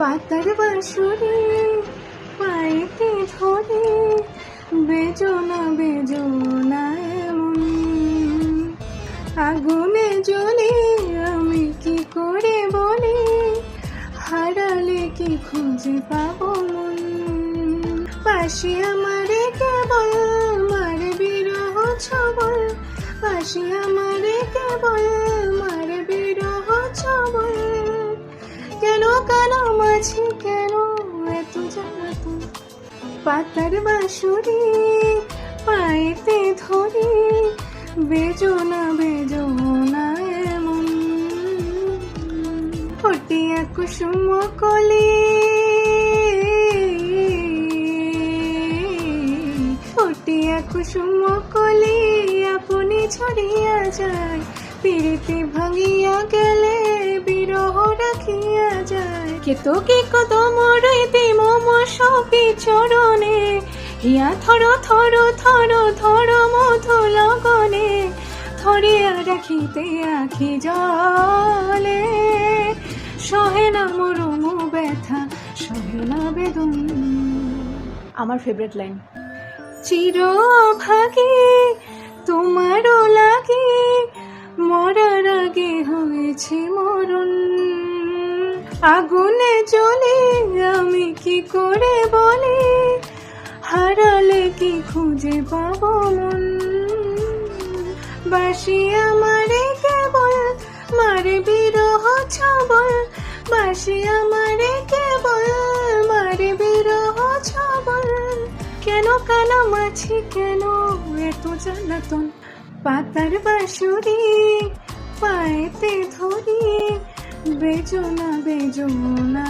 পাতার বাঁশুরি পায়েতে ধরে বেজনা বেজনা এমন আগুনে জ্বলে আমি কি করে বলি হারালে কি খুঁজে পাবো মন পাশে আমারে কেবল মারে বিরহ ছবল পাশে আমারে কেবল মারে বিরহ ছবল কেন কালো মাঝি কেন এত জ্বালাতন পাতার বাঁশুরি পায়েতে ধরি বেজনা বেজনা এমন ফটিয়া কুসুম কলি ফটিয়া কুসুম কলি আপনি ছড়িয়া যায় পিড়িতে ভাঙিয়া গেলে বিরহ রাখিয়া যায় কেতকি কদম রইতে মম সপি চরণে হিয়া থর থর থর থর মধু লগনে ধরিয়া রাখিতে আখি জলে সহে না মরম ব্যথা সহে না বেদন। আমার ফেভারিট লাইন চির ভাগী তোমারও লাগে মরার আগে হয়েছে মরণ আগুনে জ্বলে আমি কি করে বলি হারালে কি খুঁজে পাবো মন বাসি আমারে কেবল মারে বিরহ ছবল বাসি আমারে কেবল মারে বিরহ ছবল কেন কালো মাছি কেন এত জ্বালাতন পাতার বাঁশুরি পায়েতে ধরি বেজনা বেজনা